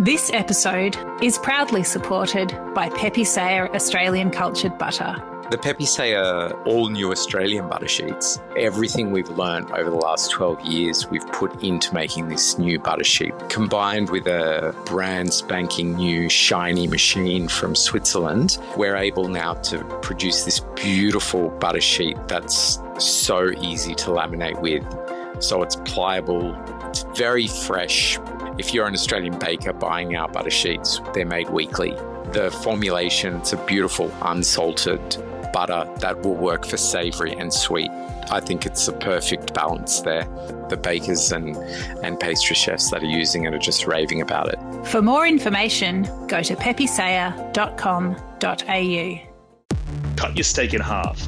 This episode is proudly supported by Pepe Sayer Australian Cultured Butter. The Pepe Sayer all new Australian butter sheets. Everything we've learned over the last 12 years, we've put into making this new butter sheet. Combined with a brand spanking new shiny machine from Switzerland, we're able now to produce this beautiful butter sheet that's so easy to laminate with. So it's pliable, it's very fresh. If you're an Australian baker buying our butter sheets, they're made weekly. The formulation, it's a beautiful unsalted butter that will work for savoury and sweet. I think it's a perfect balance there. The bakers and pastry chefs that are using it are just raving about it. For more information, go to pepesayer.com.au. Cut your steak in half.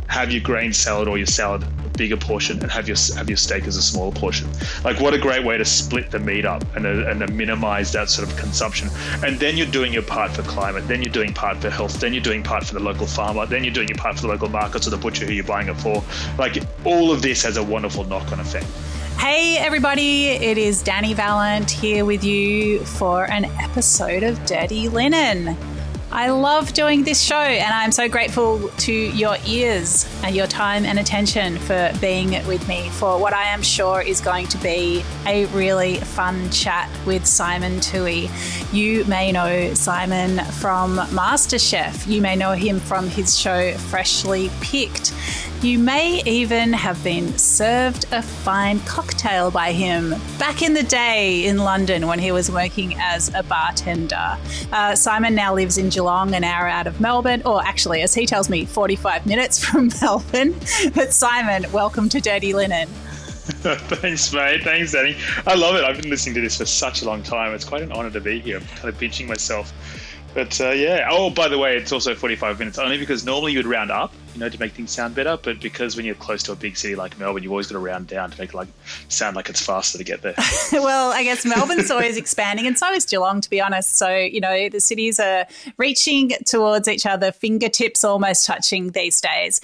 Have your grain salad or your salad a bigger portion, and have your steak as a smaller portion. Like, what a great way to split the meat up and to minimize that sort of consumption. And then you're doing your part for climate, then you're doing part for health, then you're doing part for the local farmer, then you're doing your part for the local markets or the butcher who you're buying it for. Like, all of this has a wonderful knock-on effect. Hey everybody, it is Dani Valent here with you for an episode of Dirty Linen. I love doing this show and I'm so grateful to your ears and your time and attention for being with me for what I am sure is going to be a really fun chat with Simon Toohey. You may know Simon from MasterChef. You may know him from his show Freshly Picked. You may even have been served a fine cocktail by him back in the day in London when he was working as a bartender. Simon now lives in Geelong, an hour out of Melbourne, or actually, as he tells me, 45 minutes from Melbourne. But Simon, welcome to Dirty Linen. Thanks, mate. Thanks, Dani. I love it. I've been listening to this for such a long time. It's quite an honour to be here. I'm kind of pinching myself. But yeah. Oh, by the way, it's also 45 minutes, only because normally you'd round up, to make things sound better. But because when you're close to a big city like Melbourne, you've always got to round down to make it sound like it's faster to get there. Well, I guess Melbourne's always expanding, and so is Geelong, to be honest. So, the cities are reaching towards each other, fingertips almost touching these days.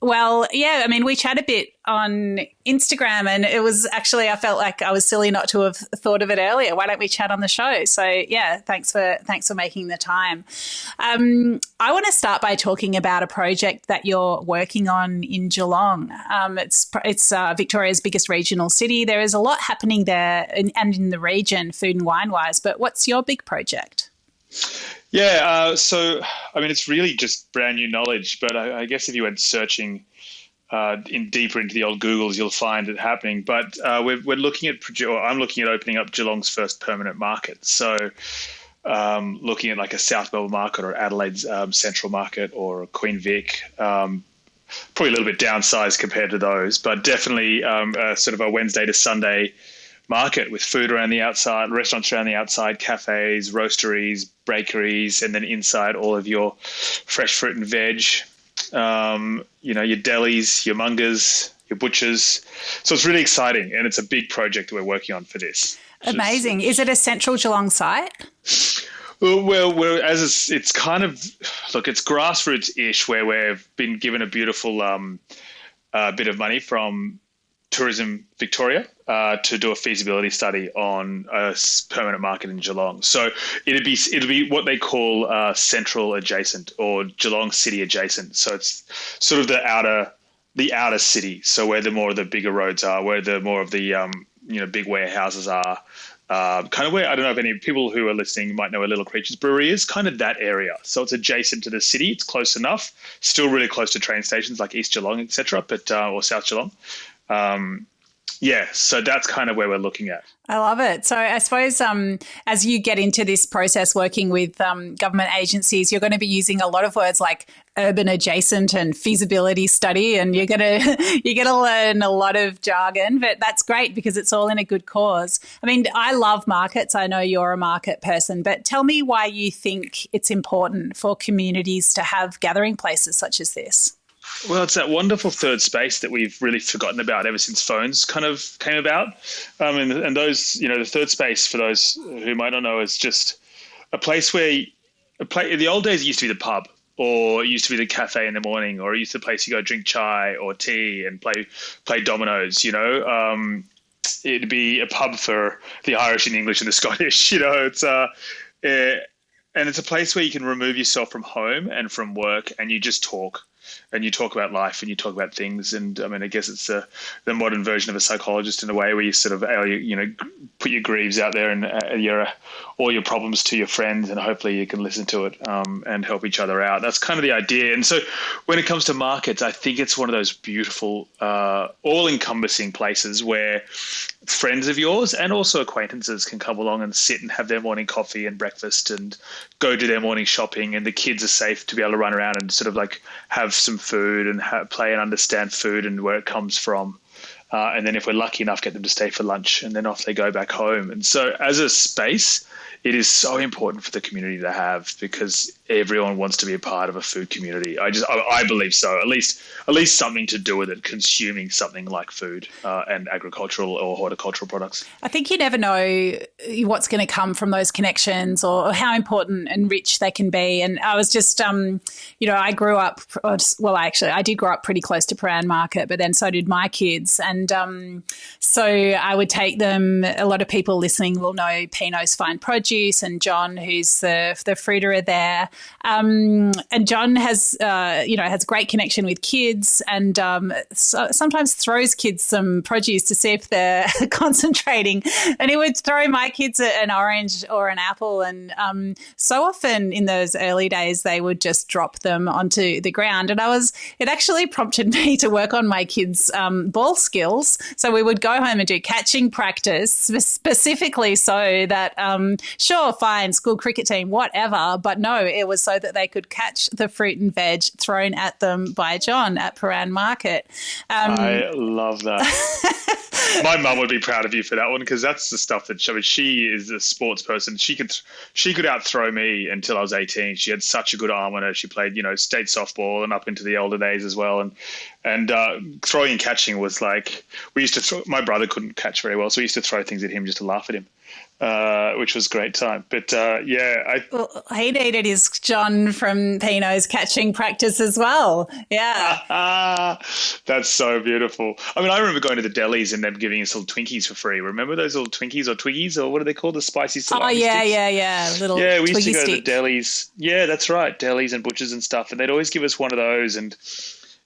Well, yeah, I mean, we chat a bit on Instagram and it was actually, I felt like I was silly not to have thought of it earlier. Why don't we chat on the show? So, yeah, thanks for making the time. I want to start by talking about a project that you're working on in Geelong. It's Victoria's biggest regional city. There is a lot happening there and in the region, food and wine-wise, but what's your big project? Yeah, so, I mean, it's really just brand new knowledge, but I guess if you went searching deeper into the old Googles, you'll find it happening. But we're looking at, or I'm looking at opening up Geelong's first permanent market. So looking at like a South Melbourne market or Adelaide's Central market or Queen Vic, probably a little bit downsized compared to those, but definitely sort of a Wednesday to Sunday market with food around the outside, restaurants around the outside, cafes, roasteries, bakeries, and then inside all of your fresh fruit and veg, your delis, your mungers, your butchers. So it's really exciting, and it's a big project that we're working on for this. Amazing. Is it a central Geelong site? Well, it's kind of, look, it's grassroots-ish, where we've been given a beautiful bit of money from Tourism Victoria to do a feasibility study on a permanent market in Geelong. So it'll be what they call central adjacent or Geelong city adjacent. So it's sort of the outer city. So where the more of the bigger roads are, where the more of the big warehouses are. Kind of where, I don't know if any people who are listening might know a Little Creatures Brewery is, kind of that area. So it's adjacent to the city. It's close enough. Still really close to train stations like East Geelong, etc., but or South Geelong. So that's kind of where we're looking at. I love it. So I suppose as you get into this process working with government agencies, you're going to be using a lot of words like urban adjacent and feasibility study, and you're going to learn a lot of jargon, but that's great because it's all in a good cause. I mean, I love markets. I know you're a market person, but tell me why you think it's important for communities to have gathering places such as this. Well, it's that wonderful third space that we've really forgotten about ever since phones kind of came about. And those, the third space, for those who might not know, is just a place where, in the old days, it used to be the pub, or it used to be the cafe in the morning, or it used to be the place you go drink chai or tea and play dominoes, it'd be a pub for the Irish and English and the Scottish. And it's a place where you can remove yourself from home and from work, and you just talk. And you talk about life and you talk about things. And I mean, I guess it's the modern version of a psychologist in a way, where you sort of, put your grieves out there and all your problems to your friends, and hopefully you can listen to it and help each other out. That's kind of the idea. And so when it comes to markets, I think it's one of those beautiful, all-encompassing places where friends of yours and also acquaintances can come along and sit and have their morning coffee and breakfast and go do their morning shopping, and the kids are safe to be able to run around and sort of like have some food and play and understand food and where it comes from. And then if we're lucky enough, get them to stay for lunch, and then off they go back home. And so as a space, it is so important for the community to have, because everyone wants to be a part of a food community. I believe so. At least something to do with it, consuming something like food and agricultural or horticultural products. I think you never know what's going to come from those connections, or how important and rich they can be. And I was just, I grew up, I did grow up pretty close to Paran Market, but then so did my kids. And so I would take them. A lot of people listening will know Pinot's Fine Produce, and John, who's the fruiterer there. And John has great connection with kids, and sometimes throws kids some produce to see if they're concentrating. And he would throw my kids an orange or an apple. And so often in those early days, they would just drop them onto the ground. And it actually prompted me to work on my kids' ball skills. So we would go home and do catching practice, specifically so that, sure, fine, school cricket team, whatever. But no, it was so that they could catch the fruit and veg thrown at them by John at Paran Market. I love that. My mum would be proud of you for that one, because that's the stuff that she is a sports person. She could out throw me until I was 18. She had such a good arm on her. She played, state softball and up into the older days as well. And throwing and catching was like, we used to throw. My brother couldn't catch very well, so we used to throw things at him just to laugh at him. Which was a great time. But he needed his John from Pinot's catching practice as well. Yeah. That's so beautiful. I mean, I remember going to the delis and them giving us little Twinkies for free. Remember those little Twinkies or Twiggies, or what are they called? The spicy salami sticks? Yeah. Little we used to go stick. to the delis. Yeah, that's right. Delis and butchers and stuff. And they'd always give us one of those. And,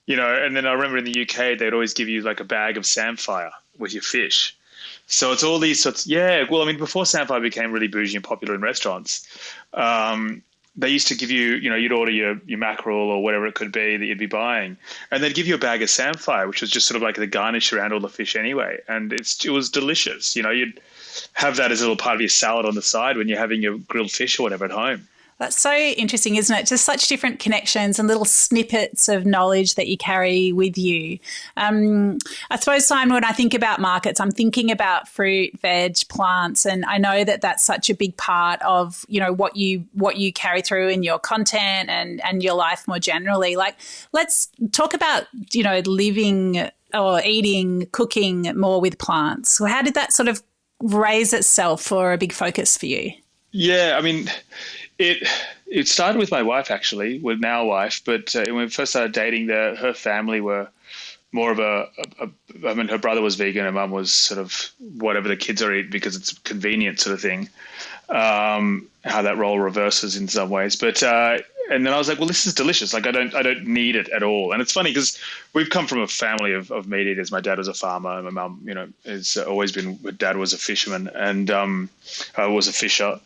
and then I remember in the UK, they'd always give you like a bag of samphire with your fish. So it's all these sorts. Yeah, well, I mean, before samphire became really bougie and popular in restaurants, they used to give you, you'd order your mackerel or whatever it could be that you'd be buying, and they'd give you a bag of samphire, which was just sort of like the garnish around all the fish anyway. And it was delicious. You'd have that as a little part of your salad on the side when you're having your grilled fish or whatever at home. That's so interesting, isn't it? Just such different connections and little snippets of knowledge that you carry with you. I suppose, Simon, when I think about markets, I'm thinking about fruit, veg, plants, and I know that that's such a big part of, what you carry through in your content and your life more generally. Like, let's talk about, living or eating, cooking more with plants. So how did that sort of raise itself or a big focus for you? Yeah, I mean, it started with my wife, actually, with now wife. But when we first started dating, her family were more of her brother was vegan, her mum was sort of whatever the kids are eating because it's convenient sort of thing. How that role reverses in some ways. But and then I was like, well, this is delicious. Like, I don't need it at all. And it's funny because we've come from a family of meat eaters. My dad was a farmer, and my mum, has always been. My dad was a fisherman, and I was a fisher,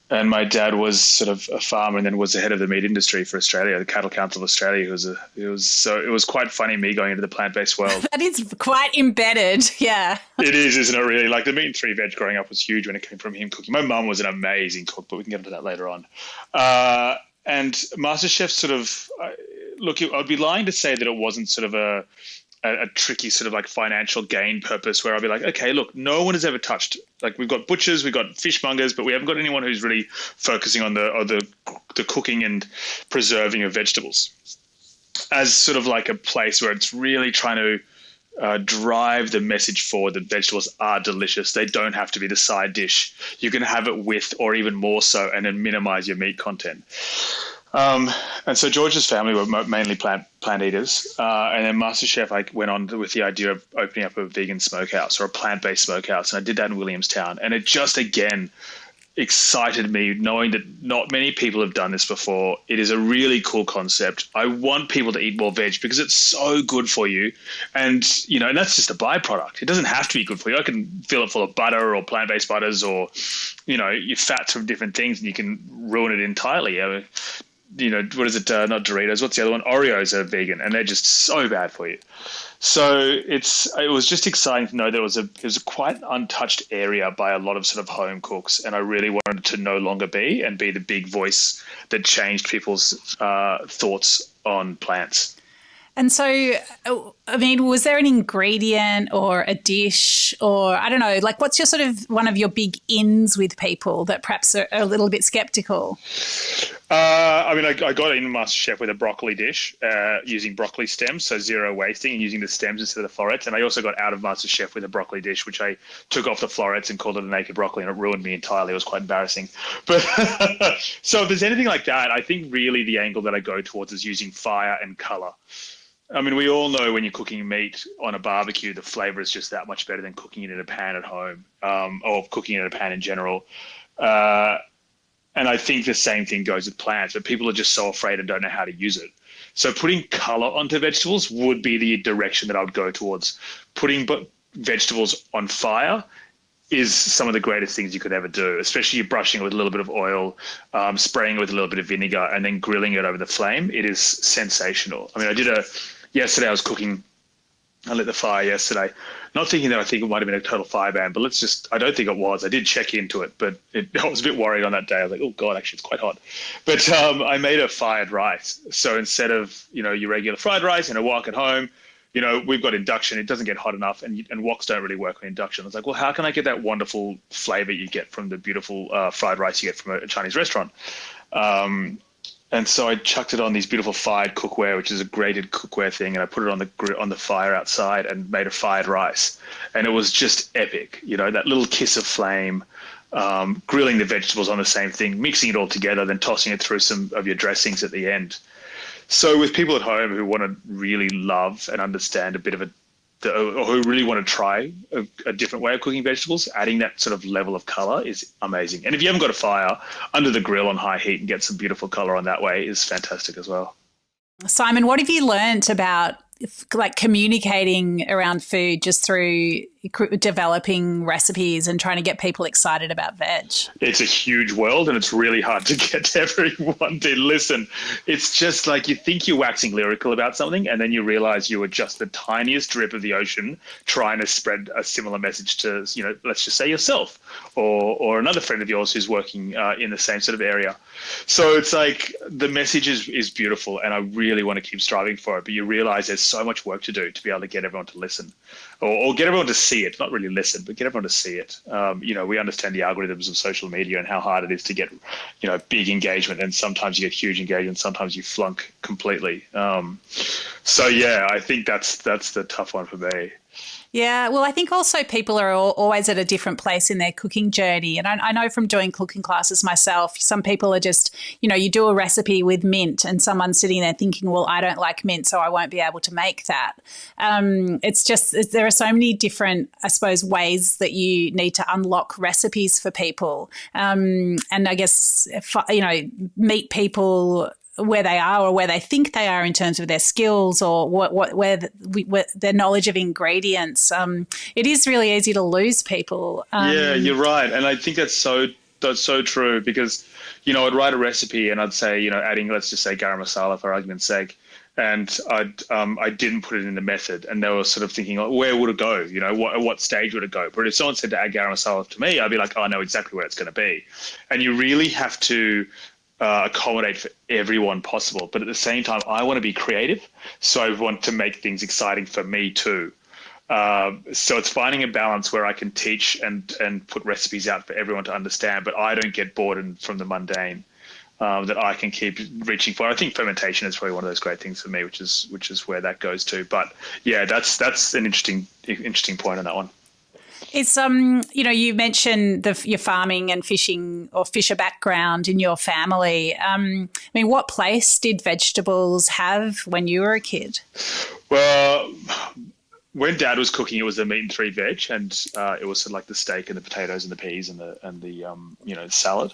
and my dad was sort of a farmer, and then was the head of the meat industry for Australia, the Cattle Council of Australia. It was quite funny me going into the plant-based world. That is quite embedded, yeah. It is, isn't it? Really, like the meat and 3 veg growing up was huge when it came from him cooking. My mum was an amazing cook, but we can get into that later on. And MasterChef sort of look. I'd be lying to say that it wasn't sort of a tricky sort of like financial gain purpose where I'll be like, okay, look, no one has ever touched, like we've got butchers, we've got fishmongers, but we haven't got anyone who's really focusing on the cooking and preserving of vegetables as sort of like a place where it's really trying to drive the message forward that vegetables are delicious. They don't have to be the side dish. You can have it with or even more so and then minimize your meat content. And so George's family were mainly plant eaters, and then MasterChef, I went on with the idea of opening up a vegan smokehouse or a plant-based smokehouse, and I did that in Williamstown, and it just again excited me knowing that not many people have done this before. It is a really cool concept. I want people to eat more veg because it's so good for you. And, and that's just a byproduct. It doesn't have to be good for you. I can fill it full of butter or plant-based butters or, your fats from different things, and you can ruin it entirely. What is it? Not Doritos. What's the other one? Oreos are vegan, and they're just so bad for you. So it was just exciting to know there was a quite untouched area by a lot of sort of home cooks, and I really wanted to no longer be the big voice that changed people's thoughts on plants. And so, I mean, was there an ingredient or a dish or, I don't know, like what's your sort of one of your big ins with people that perhaps are a little bit skeptical? I got in MasterChef with a broccoli dish using broccoli stems, so zero wasting and using the stems instead of the florets. And I also got out of MasterChef with a broccoli dish, which I took off the florets and called it a naked broccoli, and it ruined me entirely. It was quite embarrassing. But so if there's anything like that, I think really the angle that I go towards is using fire and color. I mean, we all know when you're cooking meat on a barbecue, the flavor is just that much better than cooking it in a pan at home, or cooking it in a pan in general. And I think the same thing goes with plants, but people are just so afraid and don't know how to use it. So putting color onto vegetables would be the direction that I would go towards. Putting vegetables on fire is some of the greatest things you could ever do, especially brushing it with a little bit of oil, spraying it with a little bit of vinegar, and then grilling it over the flame. It is sensational. I mean, yesterday I was cooking, I lit the fire yesterday, not thinking that I think it might have been a total fire ban, but I don't think it was. I did check into it, but I was a bit worried on that day. I was like, oh God, actually it's quite hot. But I made a fired rice. So instead of, your regular fried rice in a wok at home, we've got induction. It doesn't get hot enough, and woks don't really work on induction. I was like, well, how can I get that wonderful flavor you get from the beautiful fried rice you get from a Chinese restaurant? And so I chucked it on these beautiful fired cookware, which is a grated cookware thing, and I put it on the fire outside and made a fired rice. And it was just epic, that little kiss of flame, grilling the vegetables on the same thing, mixing it all together, then tossing it through some of your dressings at the end. So with people at home who want to really love and understand a bit of or who really want to try a different way of cooking vegetables, adding that sort of level of color is amazing. And if you haven't got a fire, under the grill on high heat and get some beautiful color on that way is fantastic as well. Simon, what have you learnt about like communicating around food just through developing recipes and trying to get people excited about veg? It's a huge world, and it's really hard to get everyone to listen. It's just like you think you're waxing lyrical about something, and then you realize you were just the tiniest drip of the ocean trying to spread a similar message to, let's just say yourself or another friend of yours who's working in the same sort of area. So it's like the message is beautiful, and I really want to keep striving for it. But you realize there's so much work to do to be able to get everyone to listen or get everyone to see it, not really listen, but get everyone to see it. We understand the algorithms of social media and how hard it is to get, big engagement. And sometimes you get huge engagement, sometimes you flunk completely. So yeah, I think that's the tough one for me. Yeah, well, I think also people are always at a different place in their cooking journey. And I know from doing cooking classes myself, some people are just, you do a recipe with mint and someone's sitting there thinking, well, I don't like mint, so I won't be able to make that. It's just there are so many different, I suppose, ways that you need to unlock recipes for people. And I guess, meet people where they are or where they think they are in terms of their skills or where their knowledge of ingredients. It is really easy to lose people. Yeah, you're right. And I think that's so true because, I'd write a recipe and I'd say, adding, let's just say garam masala for argument's sake. And I didn't put it in the method, and they were sort of thinking, where would it go? At what stage would it go? But if someone said to add garam masala to me, I'd be like, oh, I know exactly where it's going to be. And you really have to accommodate for everyone possible. But at the same time, I want to be creative. So I want to make things exciting for me too. So it's finding a balance where I can teach and put recipes out for everyone to understand, but I don't get bored from the mundane, that I can keep reaching for. I think fermentation is probably one of those great things for me, which is where that goes to. But yeah, that's an interesting point on that one. It's you mentioned your farming and fishing or fisher background in your family. I mean, what place did vegetables have when you were a kid? Well, when Dad was cooking, it was the meat and three veg, and it was sort of like the steak and the potatoes and the peas and the salad.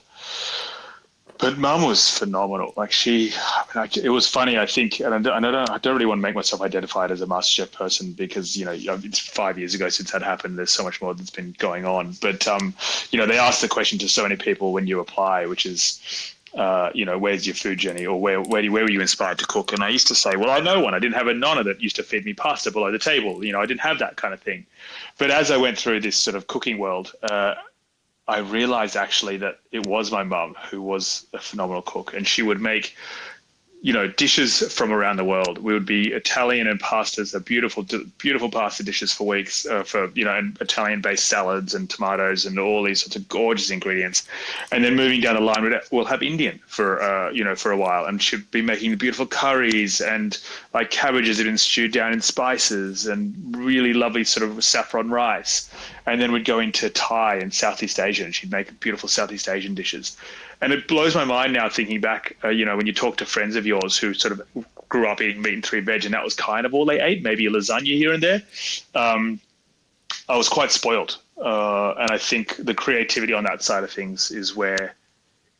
But Mum was phenomenal. Like it was funny. I think, and I don't really want to make myself identified as a MasterChef person because it's 5 years ago since that happened. There's so much more that's been going on. But they ask the question to so many people when you apply, which is, where's your food journey, or where were you inspired to cook? And I used to say, well, I know one. I didn't have a nonna that used to feed me pasta below the table. I didn't have that kind of thing. But as I went through this sort of cooking world, I realized actually that it was my mum who was a phenomenal cook, and she would make, dishes from around the world. We would be Italian and pastas, beautiful pasta dishes for weeks, and Italian-based salads and tomatoes and all these sorts of gorgeous ingredients. And then moving down the line, we'll have Indian for a while, and she'd be making beautiful curries and like cabbages that had been stewed down in spices and really lovely sort of saffron rice. And then we'd go into Thai and Southeast Asia, and she'd make beautiful Southeast Asian dishes. And it blows my mind now thinking back, when you talk to friends of yours who sort of grew up eating meat and three veg, and that was kind of all they ate, maybe a lasagna here and there. I was quite spoiled. And I think the creativity on that side of things is where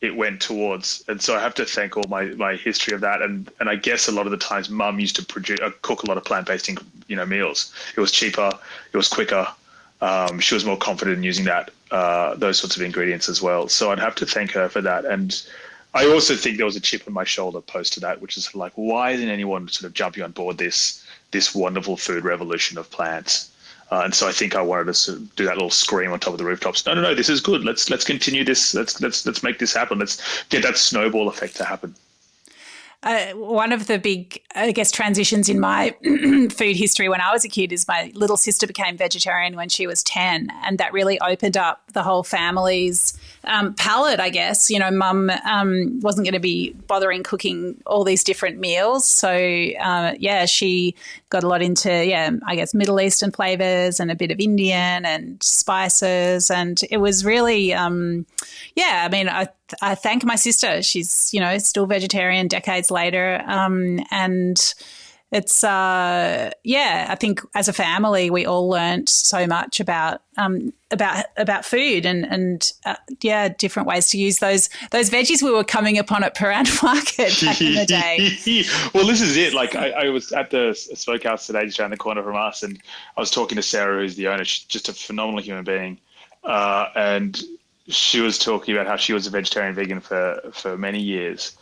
it went towards. And so I have to thank all my history of that. And I guess a lot of the times Mum used to cook a lot of plant-based, meals. It was cheaper. It was quicker. She was more confident in using those sorts of ingredients as well. So I'd have to thank her for that. And I also think there was a chip on my shoulder post to that, which is like, why isn't anyone sort of jumping on board this wonderful food revolution of plants? And so I think I wanted to sort of do that little scream on top of the rooftops. No, this is good. Let's continue this. Let's make this happen. Let's get that snowball effect to happen. One of the big, I guess, transitions in my food history when I was a kid is my little sister became vegetarian when she was 10, and that really opened up the whole family's palate, I guess. Mum wasn't going to be bothering cooking all these different meals. So, she got a lot into, I guess, Middle Eastern flavors and a bit of Indian and spices. And it was really, I thank my sister. She's, still vegetarian decades later. And it's, I think as a family, we all learnt so much about food and different ways to use those veggies we were coming upon at Perand Market back in the day. Well, this is it. Like I was at the smokehouse today, just around the corner from us, and I was talking to Sarah, who's the owner. She's just a phenomenal human being. And she was talking about how she was a vegetarian vegan for many years.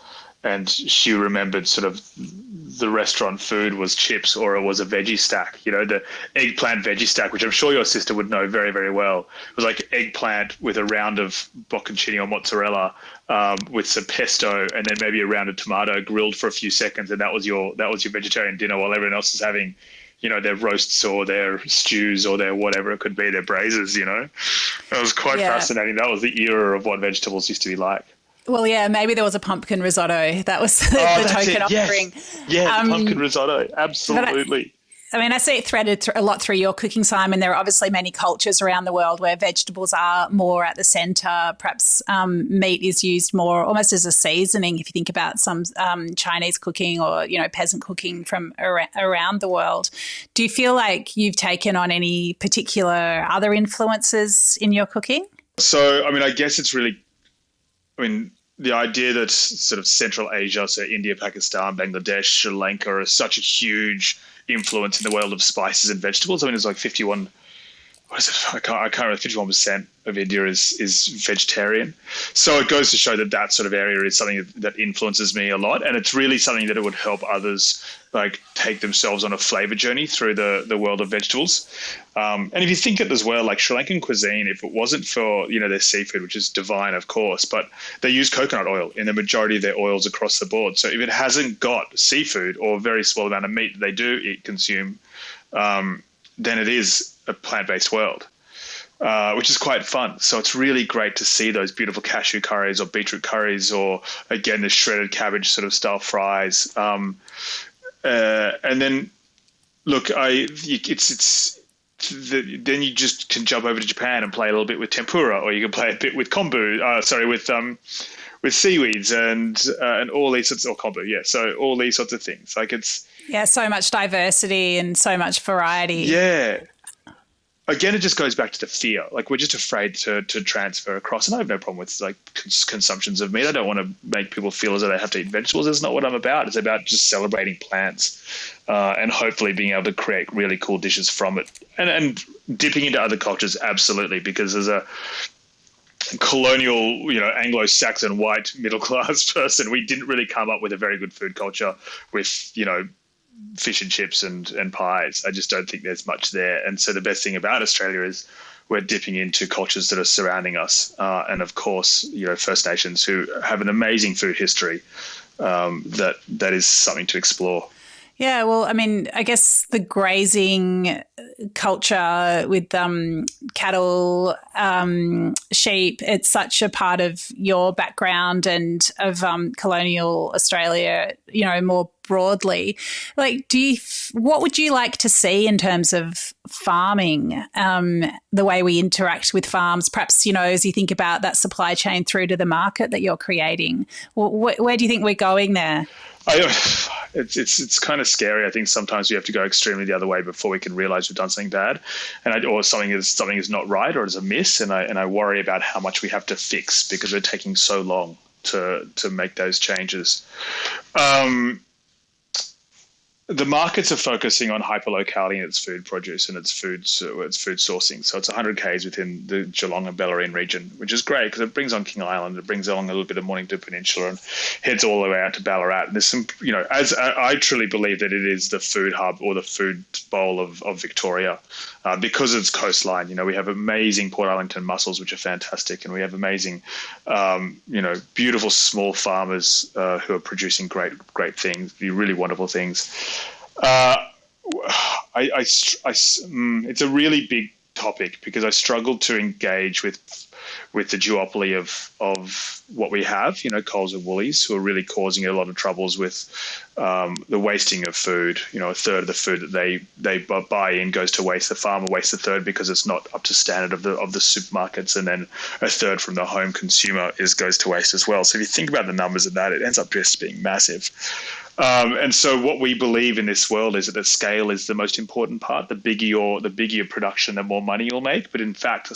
And she remembered sort of the restaurant food was chips or it was a veggie stack, the eggplant veggie stack, which I'm sure your sister would know very, very well. It was like eggplant with a round of bocconcini or mozzarella with some pesto and then maybe a round of tomato grilled for a few seconds. And that was your vegetarian dinner while everyone else is having, their roasts or their stews or their whatever it could be, their braises, It was quite fascinating. That was the era of what vegetables used to be like. Well, yeah, maybe there was a pumpkin risotto. That was the token offering. Yeah, the pumpkin risotto. Absolutely. I see it threaded a lot through your cooking, Simon. There are obviously many cultures around the world where vegetables are more at the centre. Perhaps meat is used more almost as a seasoning if you think about some Chinese cooking or, peasant cooking from around the world. Do you feel like you've taken on any particular other influences in your cooking? So, I guess it's really, the idea that sort of Central Asia, so India, Pakistan, Bangladesh, Sri Lanka is such a huge influence in the world of spices and vegetables. It's like 51, what is it? I can't remember, 51% of India is vegetarian. So it goes to show that sort of area is something that influences me a lot. And it's really something that it would help others like take themselves on a flavor journey through the world of vegetables. And if you think it as well, like Sri Lankan cuisine, if it wasn't for, their seafood, which is divine, of course, but they use coconut oil in the majority of their oils across the board. So if it hasn't got seafood or a very small amount of meat that they do consume, then it is a plant-based world, which is quite fun. So it's really great to see those beautiful cashew curries or beetroot curries or, again, the shredded cabbage sort of style fries. And then, look, it's then you just can jump over to Japan and play a little bit with tempura, or you can play a bit with with seaweeds and all these sorts of kombu. Yeah, so all these sorts of things. Like so much diversity and so much variety. Yeah. Again, it just goes back to the fear. Like, we're just afraid to transfer across. And I have no problem with like consumptions of meat. I don't want to make people feel as though they have to eat vegetables. That's not what I'm about. It's about just celebrating plants and hopefully being able to create really cool dishes from it. And dipping into other cultures, absolutely, because as a colonial, Anglo-Saxon white middle-class person, we didn't really come up with a very good food culture with, fish and chips and pies. I just don't think there's much there. And so the best thing about Australia is we're dipping into cultures that are surrounding us. And of course, First Nations, who have an amazing food history that is something to explore. Yeah, well, I mean, I guess the grazing culture with cattle, sheep, it's such a part of your background and of colonial Australia, more broadly. Like, what would you like to see in terms of farming, the way we interact with farms, perhaps, as you think about that supply chain through to the market that you're creating? Where do you think we're going there? It's kind of scary. I think sometimes we have to go extremely the other way before we can realize we've done something bad, or something is not right, or is a miss. And I worry about how much we have to fix because we're taking so long to make those changes. The markets are focusing on hyperlocality in its food produce and its food sourcing. So it's 100 k's within the Geelong and Bellarine region, which is great because it brings on King Island, it brings along a little bit of Mornington Peninsula, and heads all the way out to Ballarat. And there's some, as I truly believe that it is the food hub or the food bowl of Victoria because of its coastline. We have amazing Port Arlington mussels, which are fantastic, and we have amazing, beautiful small farmers who are producing great things, really wonderful things. It's a really big topic because I struggle to engage with the duopoly of what we have, Coles and Woolies, who are really causing a lot of troubles with the wasting of food. A third of the food that they buy in goes to waste. The farmer wastes a third because it's not up to standard of the supermarkets, and then a third from the home consumer goes to waste as well. So if you think about the numbers of that, it ends up just being massive. And so what we believe in this world is that the scale is the most important part. The bigger your production, the more money you'll make. But in fact,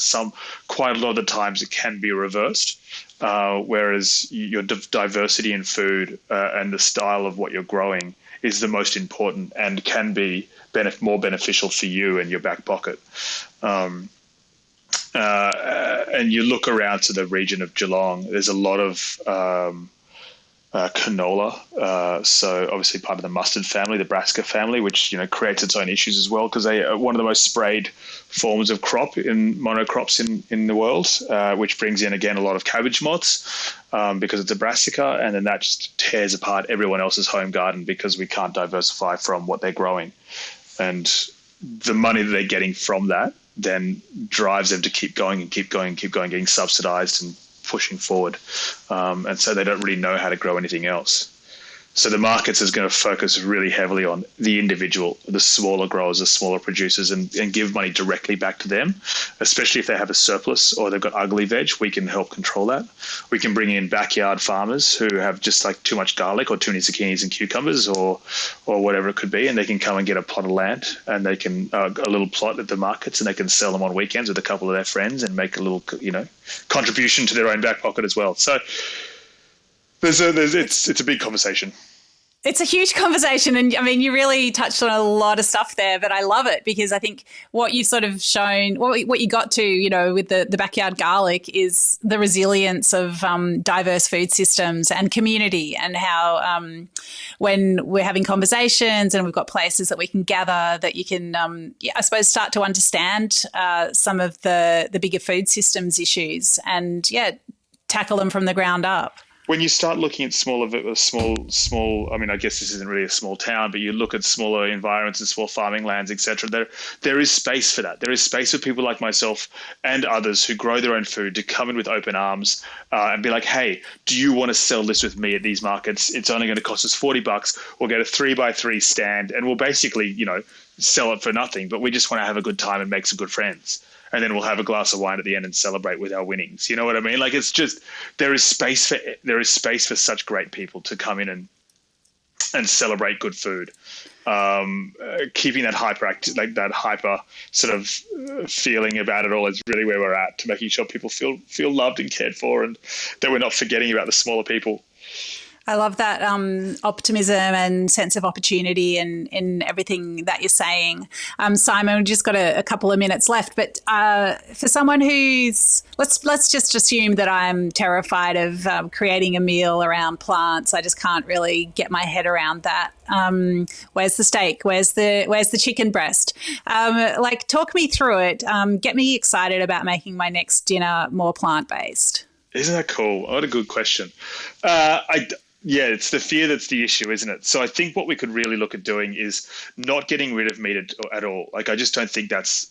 quite a lot of the times it can be reversed. Whereas your diversity in food and the style of what you're growing is the most important and can be more beneficial for you and your back pocket. And you look around to the region of Geelong, there's a lot of canola, so obviously part of the mustard family, the brassica family, which creates its own issues as well because they are one of the most sprayed forms of crop in monocrops in the world, which brings in again a lot of cabbage moths because it's a brassica, and then that just tears apart everyone else's home garden because we can't diversify from what they're growing, and the money that they're getting from that then drives them to keep going, getting subsidized and pushing forward. And so they don't really know how to grow anything else. So the markets is going to focus really heavily on the individual, the smaller growers, the smaller producers, and give money directly back to them, especially if they have a surplus or they've got ugly veg. We can help control that. We can bring in backyard farmers who have just like too much garlic or too many zucchinis and cucumbers or whatever it could be, and they can come and get a plot of land and they can a little plot at the markets, and they can sell them on weekends with a couple of their friends and make a little contribution to their own back pocket as well. So it's a big conversation. It's a huge conversation. And I mean, you really touched on a lot of stuff there, but I love it because I think what you've sort of shown, what you got to, with the backyard garlic is the resilience of diverse food systems and community, and how when we're having conversations and we've got places that we can gather, that you can, I suppose, start to understand some of the bigger food systems issues and, tackle them from the ground up. when you start looking at small, I mean, I guess this isn't really a small town, but you look at smaller environments and small farming lands, etc. There is space for that. There is space for people like myself and others who grow their own food to come in with open arms and be like, hey, do you want to sell this with me at these markets? It's only going to cost us $40. We'll get a 3x3 stand and we'll basically, sell it for nothing, but we just want to have a good time and make some good friends. And then we'll have a glass of wine at the end and celebrate with our winnings. You know what I mean? Like, it's just, there is space for such great people to come in and celebrate good food. Keeping that hyper sort of feeling about it all is really where we're at, to making sure people feel loved and cared for, and that we're not forgetting about the smaller people. I love that optimism and sense of opportunity in everything that you're saying. Simon, we've just got a couple of minutes left, but for someone who's, let's just assume that I'm terrified of creating a meal around plants. I just can't really get my head around that. Where's the steak? Where's the chicken breast? Talk me through it. Get me excited about making my next dinner more plant-based. Isn't that cool? What a good question. Yeah, it's the fear that's the issue, isn't it? So I think what we could really look at doing is not getting rid of meat at all. Like, I just don't think that's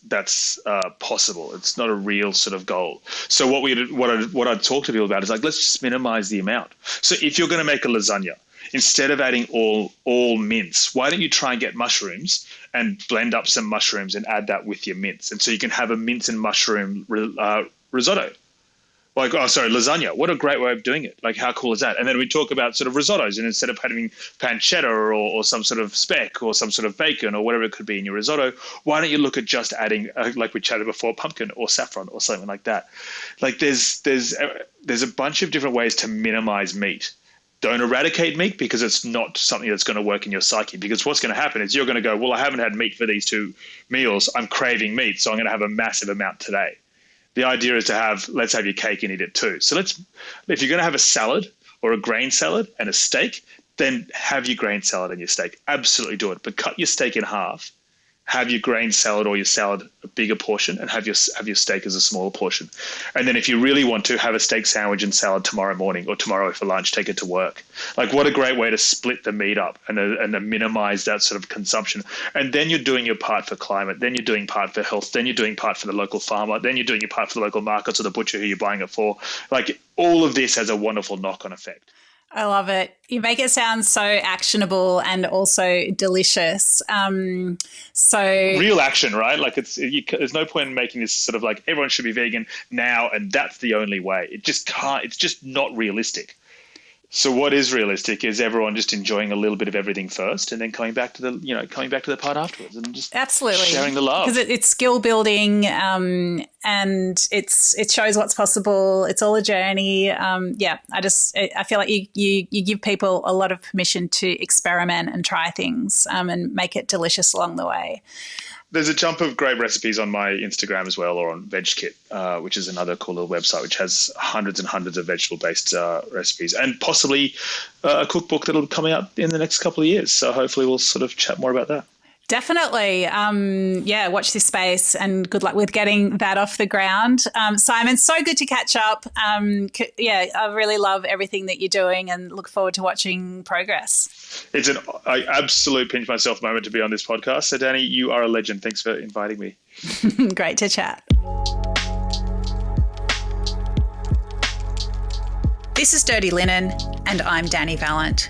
possible. It's not a real sort of goal. So what I'd talk to people about is like, let's just minimize the amount. So if you're going to make a lasagna, instead of adding all mince, why don't you try and get mushrooms and blend up some mushrooms and add that with your mince? And so you can have a mince and mushroom risotto. Lasagna. What a great way of doing it. Like, how cool is that? And then we talk about sort of risottos, and instead of having pancetta or some sort of speck or some sort of bacon or whatever it could be in your risotto, why don't you look at just adding, like we chatted before, pumpkin or saffron or something like that? Like, there's a bunch of different ways to minimize meat. Don't eradicate meat, because it's not something that's going to work in your psyche, because what's going to happen is you're going to go, well, I haven't had meat for these 2 meals. I'm craving meat, so I'm going to have a massive amount today. The idea is let's have your cake and eat it too. So if you're going to have a salad or a grain salad and a steak, then have your grain salad and your steak. Absolutely do it. But cut your steak in half, have your grain salad or your salad a bigger portion, and have your steak as a smaller portion. And then if you really want to, have a steak sandwich and salad tomorrow morning, or tomorrow for lunch, take it to work. Like, what a great way to split the meat up and minimize that sort of consumption. And then you're doing your part for climate, then you're doing part for health, then you're doing part for the local farmer, then you're doing your part for the local markets or the butcher who you're buying it for. Like, all of this has a wonderful knock-on effect. I love it. You make it sound so actionable and also delicious. Real action, right? Like, there's no point in making this sort of like everyone should be vegan now and that's the only way. It just can't. It's just not realistic. So what is realistic is everyone just enjoying a little bit of everything first, and then coming back to the part afterwards, and just absolutely sharing the love, because it's skill building, and it shows what's possible. It's all a journey. I feel like you give people a lot of permission to experiment and try things, and make it delicious along the way. There's a jump of great recipes on my Instagram as well, or on VegKit, which is another cool little website which has hundreds and hundreds of vegetable-based recipes, and possibly a cookbook that'll be coming out in the next couple of years. So hopefully we'll sort of chat more about that. Definitely. Watch this space, and good luck with getting that off the ground. Simon, so good to catch up. I really love everything that you're doing and look forward to watching progress. It's an absolute pinch myself moment to be on this podcast. So, Dani, you are a legend. Thanks for inviting me. Great to chat. This is Dirty Linen, and I'm Dani Valent.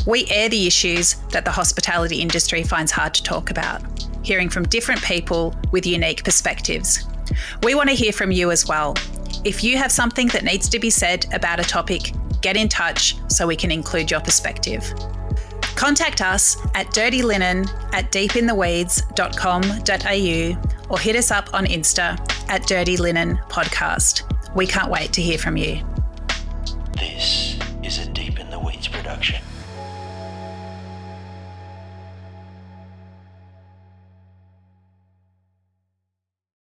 We air the issues that the hospitality industry finds hard to talk about, hearing from different people with unique perspectives. We want to hear from you as well. If you have something that needs to be said about a topic, get in touch so we can include your perspective. Contact us at dirtylinenat deepintheweeds.com.au or hit us up on Insta at Dirty Linen Podcast. We can't wait to hear from you. This